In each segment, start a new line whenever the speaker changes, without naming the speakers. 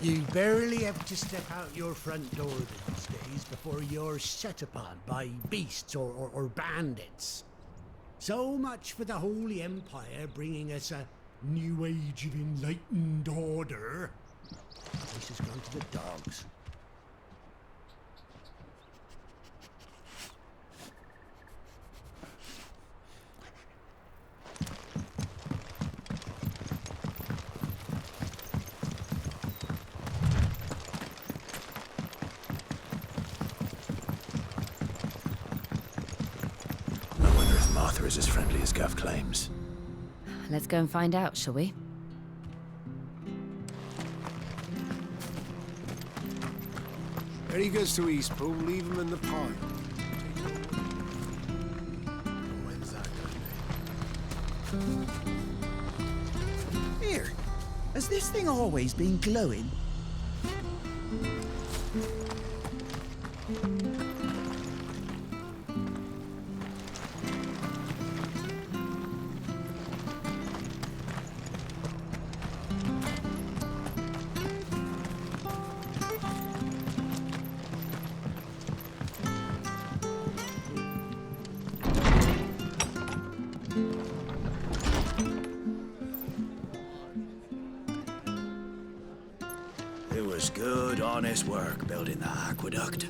You barely have to step out your front door these days before you're set upon by beasts or bandits. So much for the Holy Empire bringing us a new age of enlightened order. This has gone to the dogs.
Is as friendly as Gav claims.
Let's go and find out, shall we?
When he goes to Eastpool, leave him in the pile. When's that gonna be?
Here, has this thing always been glowing?
It was good, honest work building that aqueduct.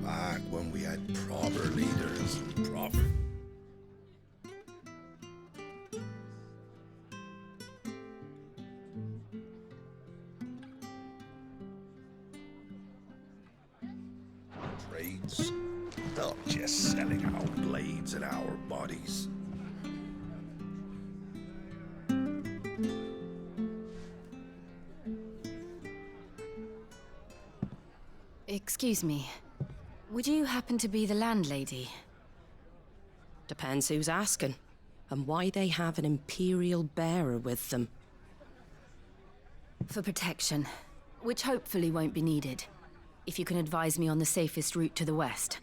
Back when we had proper leaders, proper. Trades, not just selling our blades and our bodies.
Excuse me. Would you happen to be the landlady?
Depends who's asking, and why they have an Imperial bearer with them.
For protection, which hopefully won't be needed. If you can advise me on the safest route to the west.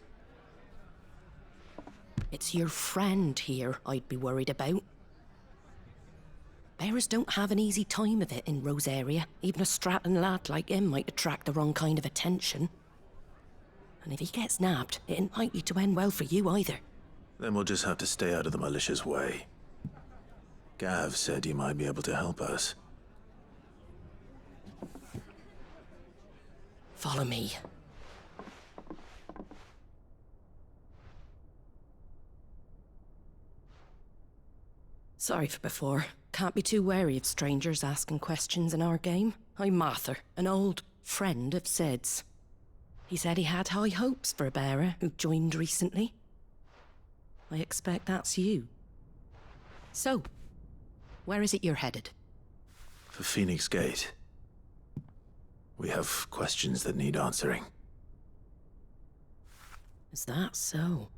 It's your friend here I'd be worried about. Bearers don't have an easy time of it in Rosaria. Even a Stratton lad like him might attract the wrong kind of attention. And if he gets nabbed, it ain't likely to end well for you either.
Then we'll just have to stay out of the malicious way. Gav said you might be able to help us.
Follow me. Sorry for before. Can't be too wary of strangers asking questions in our game. I'm Martha, an old friend of Sid's. He said he had high hopes for a bearer who joined recently. I expect that's you. So, where is it you're headed?
For Phoenix Gate. We have questions that need answering.
Is that so?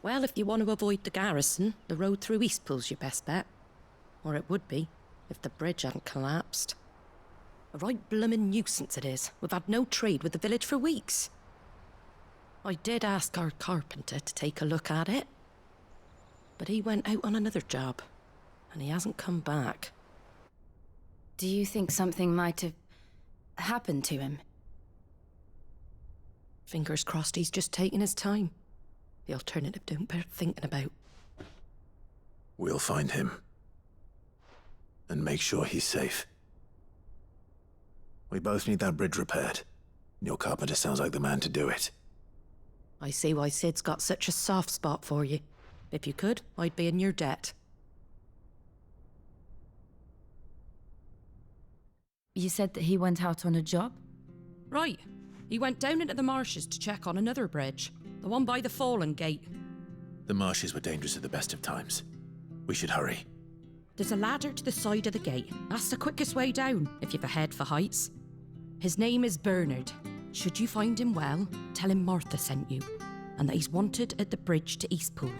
Well, if you want to avoid the garrison, the road through Eastpool's your best bet. Or it would be, if the bridge hadn't collapsed. A right bloomin' nuisance it is. We've had no trade with the village for weeks. I did ask our carpenter to take a look at it. But he went out on another job, and he hasn't come back.
Do you think something might have happened to him?
Fingers crossed he's just taking his time. The alternative don't bear thinking about.
We'll find him. And make sure he's safe. We both need that bridge repaired. Your carpenter sounds like the man to do it.
I see why Sid's got such a soft spot for you. If you could, I'd be in your debt.
You said that he went out on a job?
Right. He went down into the marshes to check on another bridge. The one by the Fallen Gate.
The marshes were dangerous at the best of times. We should hurry.
There's a ladder to the side of the gate. That's the quickest way down, if you've a head for heights. His name is Bernard. Should you find him well, tell him Martha sent you, and that he's wanted at the bridge to Eastpool.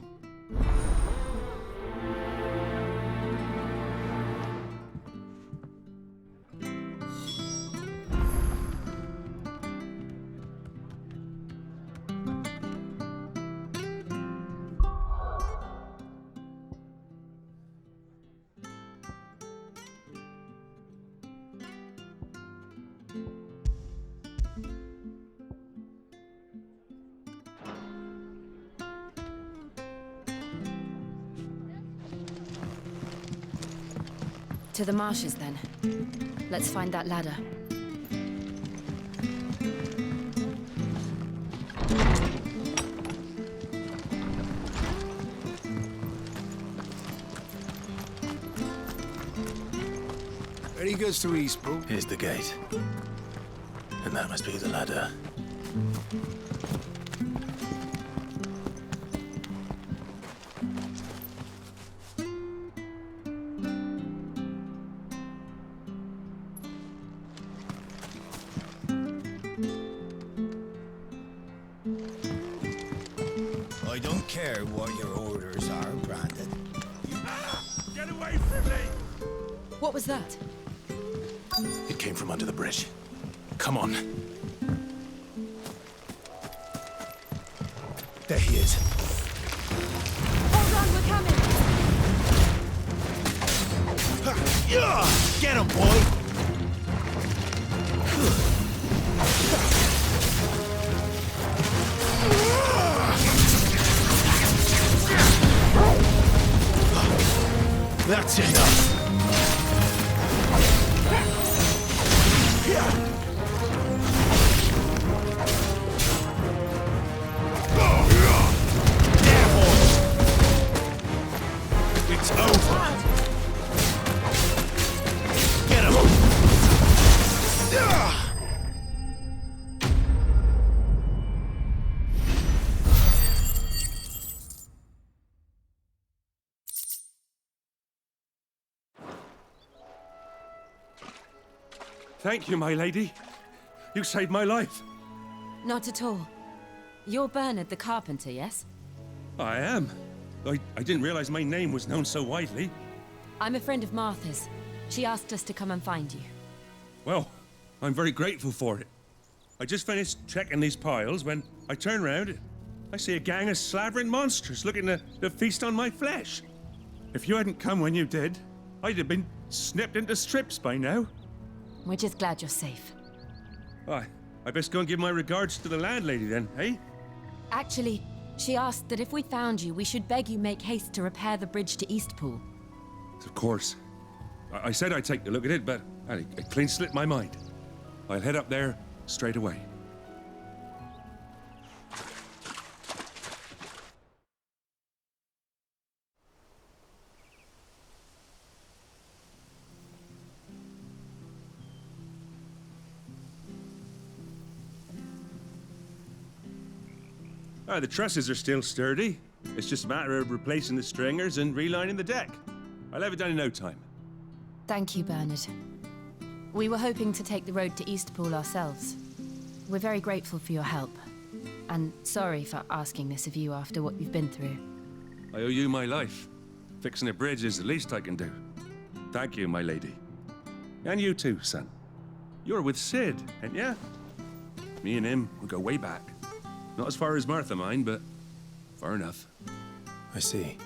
To the marshes, then. Let's find that ladder.
Ready goes to East Pool.
Here's the gate. And that must be the ladder.
I don't care what your orders are, Brandon.
Get away from me!
What was that?
It came from under the bridge. Come on. There he is.
Hold on, we're coming!
Get him, boy!
That's enough.
It's over. Get him!
Thank you, my lady. You saved my life.
Not at all. You're Bernard the carpenter, yes?
I am. I didn't realize my name was known so widely.
I'm a friend of Martha's. She asked us to come and find you.
Well, I'm very grateful for it. I just finished checking these piles when I turn around. I see a gang of slavering monsters looking to feast on my flesh. If you hadn't come when you did, I'd have been snipped into strips by now.
We're just glad you're safe.
I best go and give my regards to the landlady then, eh?
Actually, she asked that if we found you, we should beg you make haste to repair the bridge to Eastpool.
Of course. I said I'd take a look at it, but it clean slipped my mind. I'll head up there straight away. The trusses are still sturdy. It's just a matter of replacing the stringers and relining the deck. I'll have it done in no time.
Thank you, Bernard. We were hoping to take the road to Eastpool ourselves. We're very grateful for your help. And sorry for asking this of you after what you've been through.
I owe you my life. Fixing a bridge is the least I can do. Thank you, my lady. And you too, son. You're with Sid, ain't ya? Me and him will go way back. Not as far as Martha, mind, but far enough.
I see.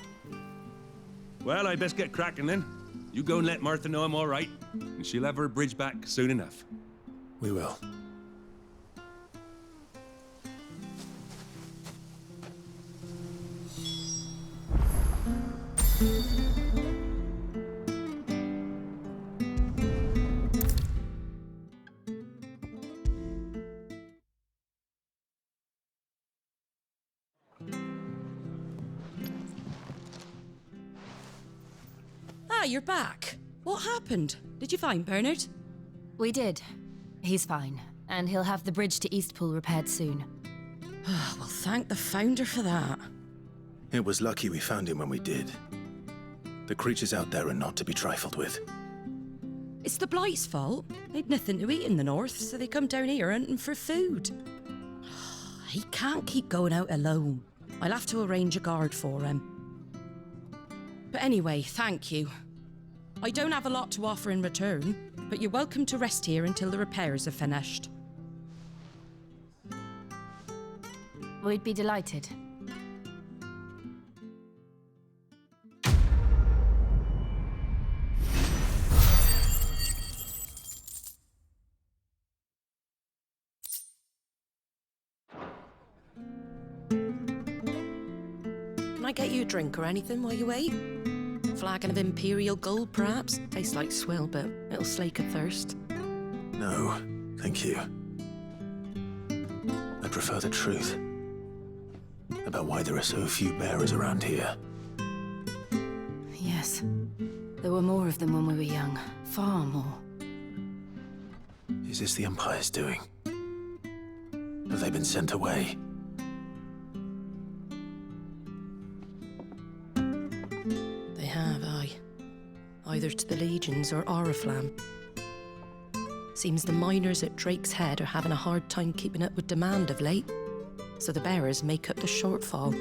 Well, I best get cracking then. You go and let Martha know I'm all right, and she'll have her bridge back soon enough.
We will.
You're back. What happened? Did you find Bernard?
We did. He's fine, and he'll have the bridge to Eastpool repaired soon.
Well, thank the founder for that.
It was lucky we found him when we did. The creatures out there are not to be trifled with.
It's the Blight's fault. They'd nothing to eat in the north, so they come down here hunting for food. He can't keep going out alone. I'll have to arrange a guard for him. But anyway, thank you. I don't have a lot to offer in return, but you're welcome to rest here until the repairs are finished.
We'd be delighted.
Can I get you a drink or anything while you wait? Flagon of Imperial Gold, perhaps? Tastes like swill, but it'll slake a thirst.
No, thank you. I prefer the truth about why there are so few bearers around here.
Yes. There were more of them when we were young. Far more.
Is this the Empire's doing? Have they been sent away?
They have, aye. Either to the Legions or Oriflamme. Seems the miners at Drake's Head are having a hard time keeping up with demand of late, so the bearers make up the shortfall.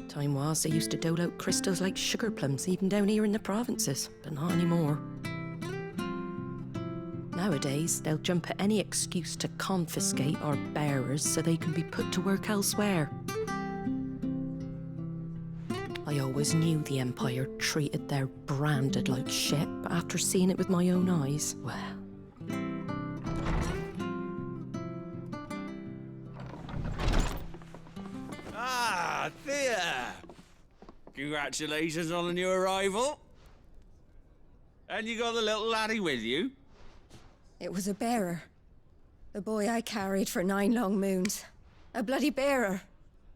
Time was they used to dole out crystals like sugar plums even down here in the provinces, but not anymore. Nowadays, they'll jump at any excuse to confiscate our bearers so they can be put to work elsewhere. I always knew the Empire treated their branded like shit, but after seeing it with my own eyes, well...
Ah, Thea! Congratulations on the new arrival. And you got the little laddie with you?
It was a bearer. The boy I carried for 9 long moons. A bloody bearer.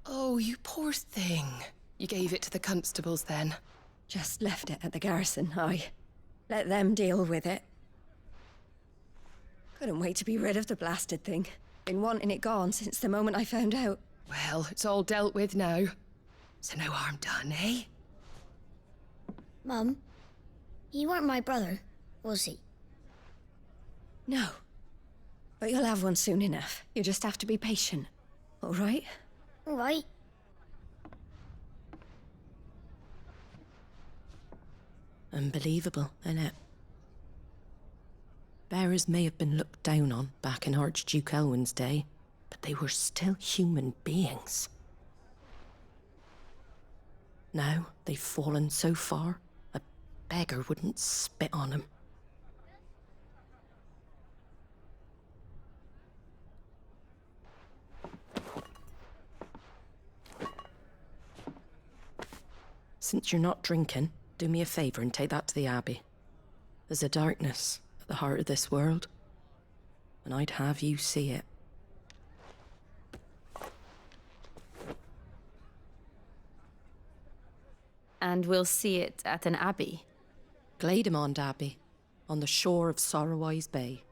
Oh, you poor thing. You gave it to the constables then?
Just left it at the garrison, I. Let them deal with it. Couldn't wait to be rid of the blasted thing. Been wanting it gone since the moment I found out.
Well, it's all dealt with now. So no harm done, eh?
Mum, you weren't my brother, was he?
No. But you'll have one soon enough. You just have to be patient. All right?
All right.
Unbelievable, innit? Bearers may have been looked down on back in Archduke Elwin's day, but they were still human beings. Now they've fallen so far, a beggar wouldn't spit on them. Since you're not drinking, do me a favor and take that to the Abbey. There's a darkness at the heart of this world, and I'd have you see it.
And we'll see it at an abbey?
Glademond Abbey, on the shore of Sorrowise Bay.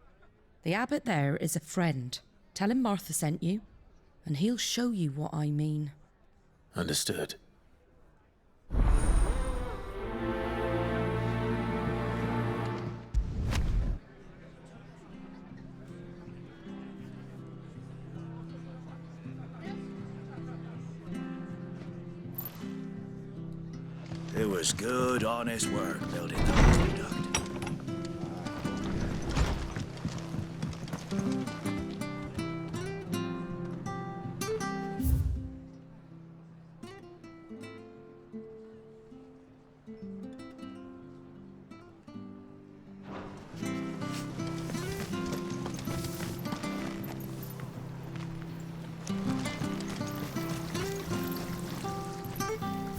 The abbot there is a friend. Tell him Martha sent you, and he'll show you what I mean.
Understood.
It was good, honest work building the aqueduct.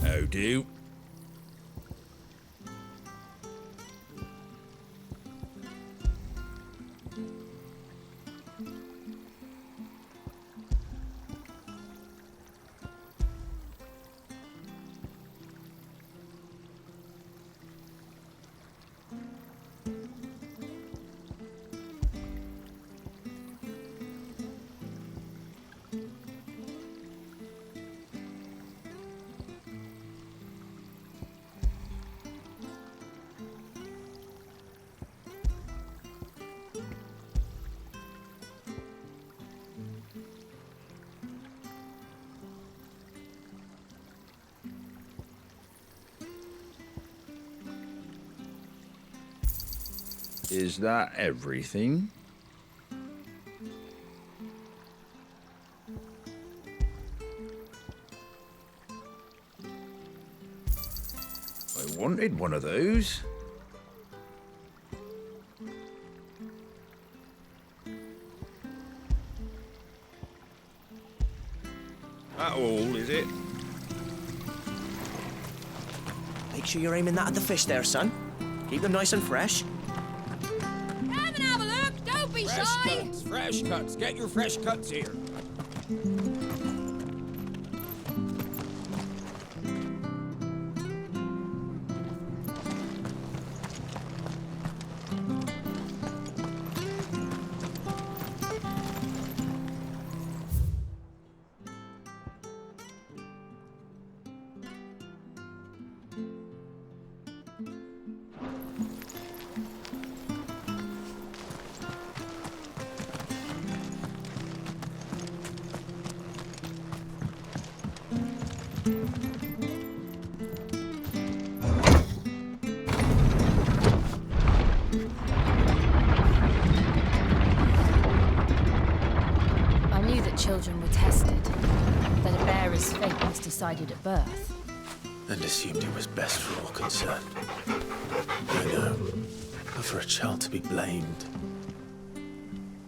How do? Is that everything? I wanted one of those. That all, is it?
Make sure you're aiming that at the fish there, son. Keep them nice and fresh.
Come and have a look. Don't be shy.
Fresh cuts. Get your fresh cuts here.
I knew that children were tested, that a bearer's fate was decided at birth.
And assumed it was best for all concerned. I know. But for a child to be blamed,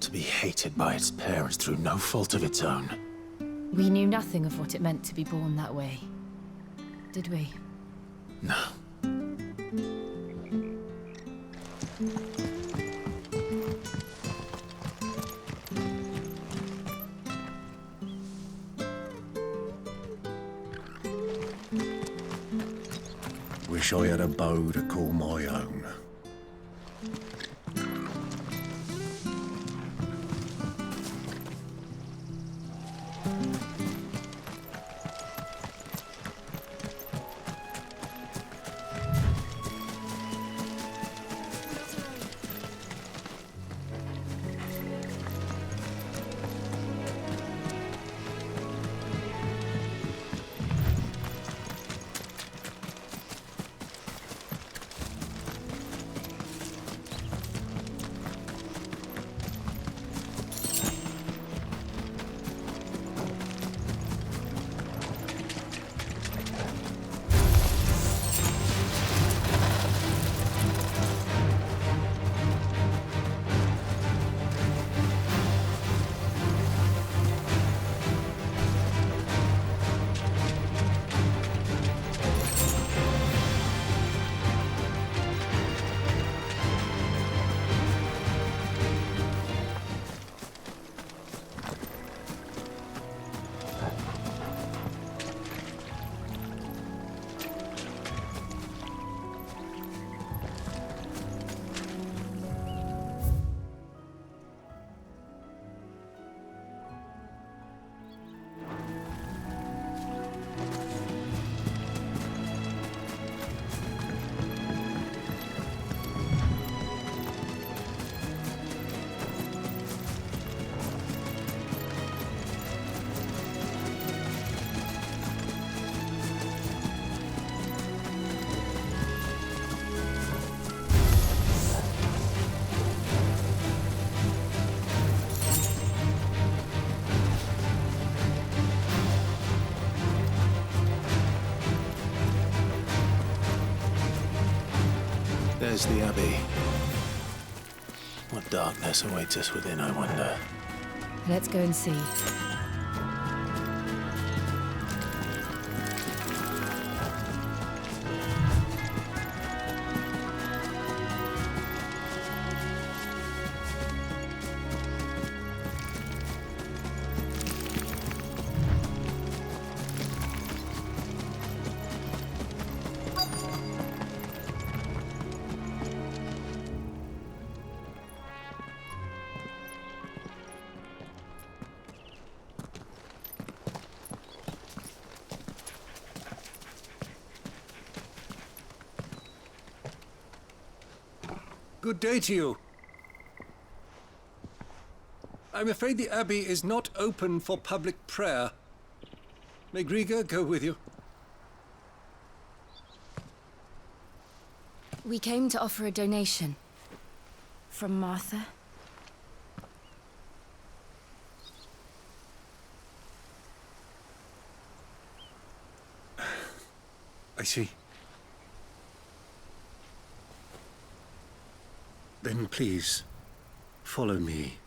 to be hated by its parents through no fault of its own.
We knew nothing of what it meant to be born that way, did we?
No.
Wish I had a bow to call my own.
There's the Abbey. What darkness awaits us within, I wonder?
Let's go and see.
Good day to you. I'm afraid the Abbey is not open for public prayer. May Griga go with you?
We came to offer a donation. From Martha.
I see. Then please, follow me.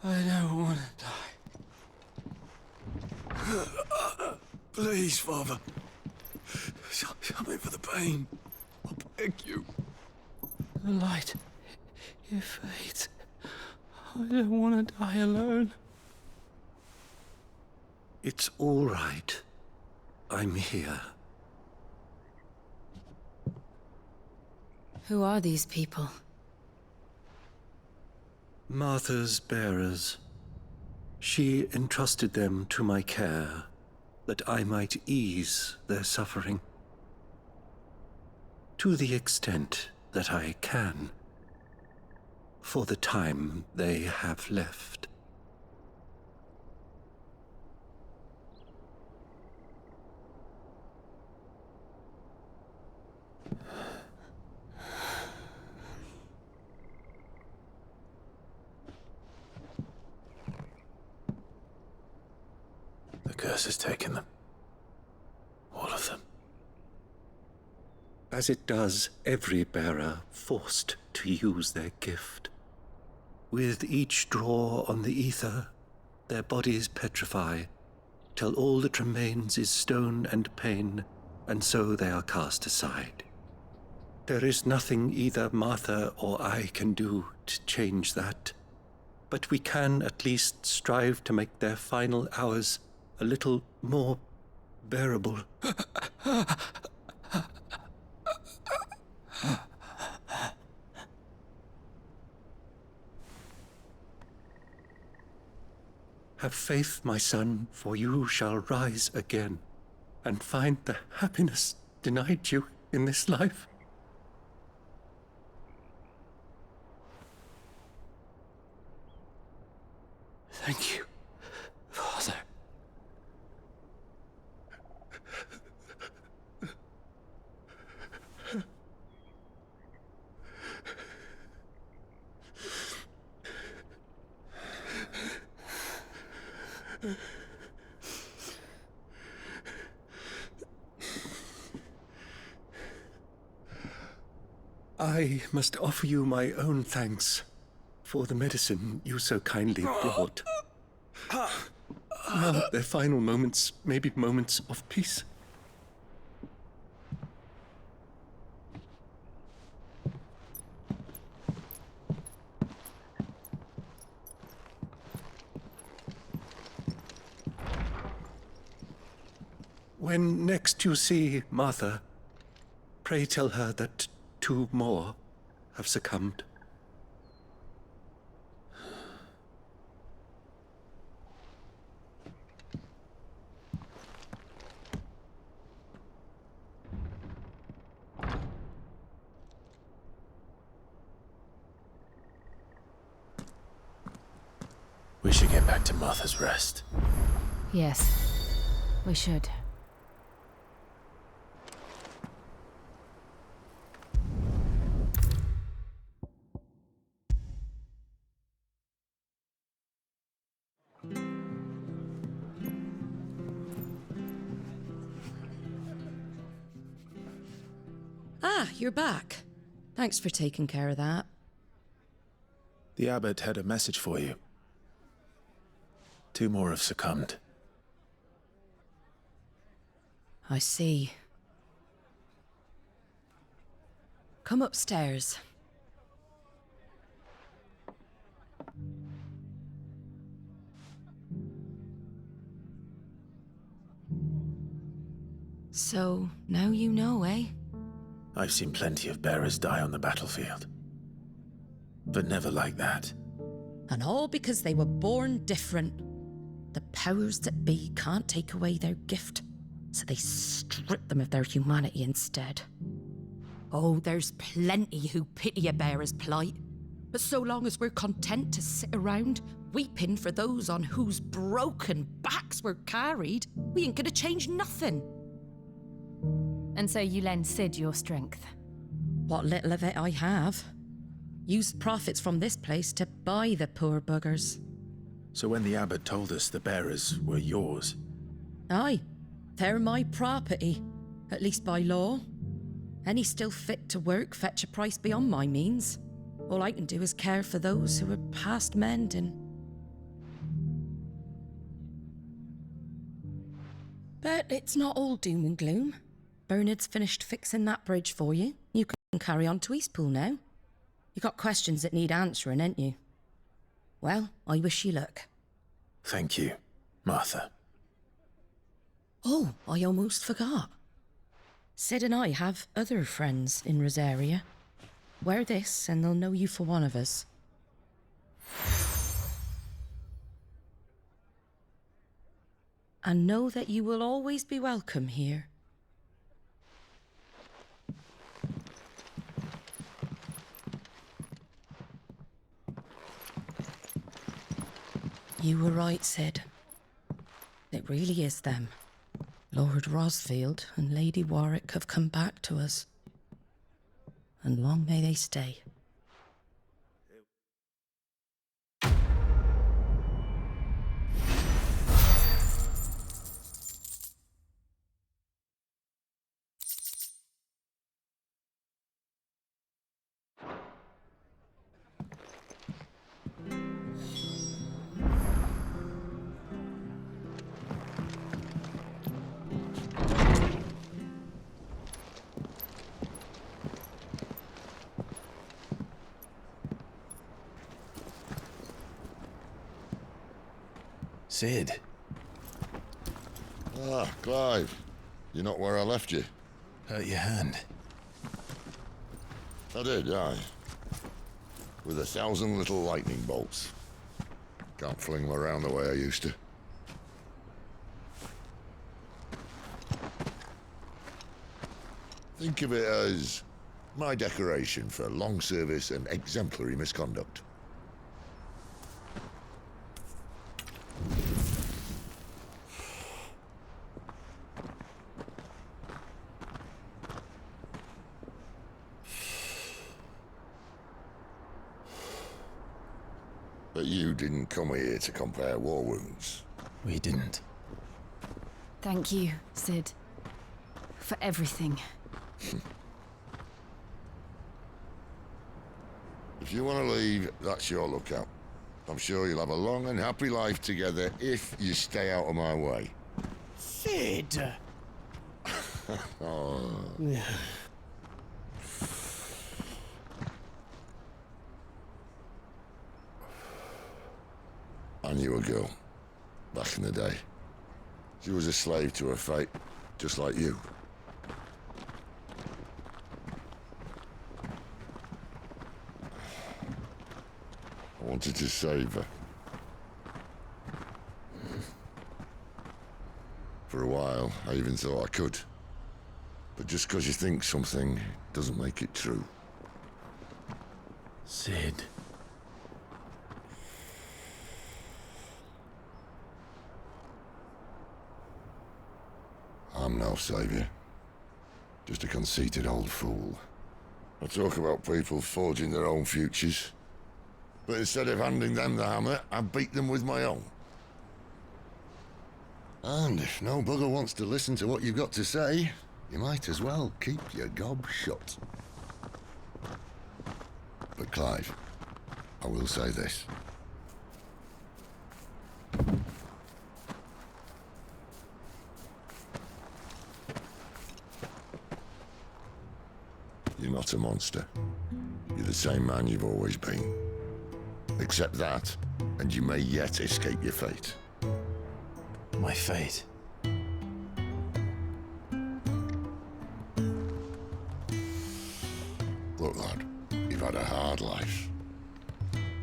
I don't want to die. Please, Father. Show me for the pain. I beg you. The light, it fades. I don't want to die alone.
It's all right. I'm here.
Who are these people?
Martha's bearers. She entrusted them to my care, that I might ease their suffering. To the extent that I can, for the time they have left.
The curse has taken them. All of them.
As it does every bearer forced to use their gift. With each draw on the ether, their bodies petrify, till all that remains is stone and pain, and so they are cast aside. There is nothing either Martha or I can do to change that, but we can at least strive to make their final hours a little more bearable. Have faith, my son, for you shall rise again and find the happiness denied you in this life.
Thank you, Father.
I must offer you my own thanks for the medicine you so kindly brought. Now their final moments may be moments of peace. When next you see Martha, pray tell her that 2 more have succumbed.
We should get back to Martha's Rest.
Yes, we should.
Ah, you're back. Thanks for taking care of that.
The abbot had a message for you. 2 more have succumbed.
I see. Come upstairs. So, now you know, eh?
I've seen plenty of bearers die on the battlefield. But never like that.
And all because they were born different. The powers that be can't take away their gift, so they strip them of their humanity instead. Oh, there's plenty who pity a bearer's plight. But so long as we're content to sit around, weeping for those on whose broken backs we're carried, we ain't gonna change nothing.
And so you lend Sid your strength?
What little of it I have. Used profits from this place to buy the poor buggers.
So when the abbot told us the bearers were yours...
Aye, they're my property, at least by law. Any still fit to work fetch a price beyond my means. All I can do is care for those who are past mending. But it's not all doom and gloom. Bernard's finished fixing that bridge for you. You can carry on to Eastpool now. You got questions that need answering, ain't you? Well, I wish you luck.
Thank you, Martha.
Oh, I almost forgot. Sid and I have other friends in Rosaria. Wear this and they'll know you for one of us. And know that you will always be welcome here. You were right, Sid. It really is them. Lord Rosfield and Lady Warwick have come back to us. And long may they stay.
Sid.
Ah, Clive. You're not where I left you.
Hurt your hand.
I did, aye. With 1,000 little lightning bolts. Can't fling them around the way I used to. Think of it as my decoration for long service and exemplary misconduct. But you didn't come here to compare war wounds.
We didn't.
Thank you, Sid. For everything.
If you want to leave, that's your lookout. I'm sure you'll have a long and happy life together if you stay out of my way.
Sid!
Oh. I knew a girl, back in the day. She was a slave to her fate, just like you. I wanted to save her. For a while, I even thought I could. But just because you think something doesn't make it true.
Sid.
I'm no savior. Just a conceited old fool. I talk about people forging their own futures. But instead of handing them the hammer, I beat them with my own. And if no bugger wants to listen to what you've got to say, you might as well keep your gob shut. But Clive, I will say this. You're not a monster. You're the same man you've always been. Accept that, and you may yet escape your fate.
My fate?
Look, lad, you've had a hard life.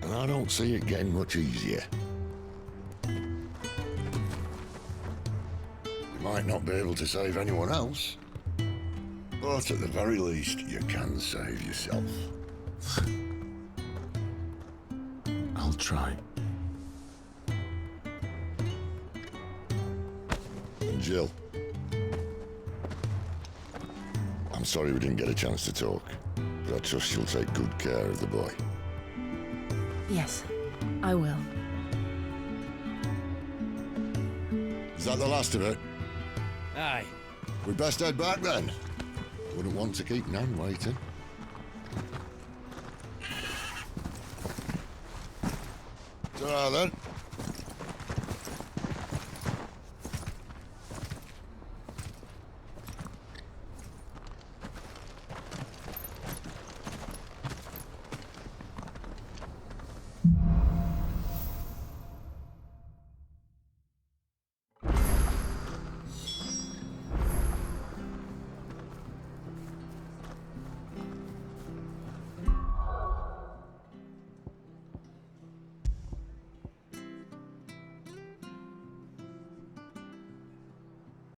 And I don't see it getting much easier. You might not be able to save anyone else, but at the very least, you can save yourself.
I'll try.
And Jill, I'm sorry we didn't get a chance to talk, but I trust you'll take good care of the boy.
Yes, I will.
Is that the last of it?
Aye.
We'd best head back then. Wouldn't want to keep Nan waiting. Ta-ra then.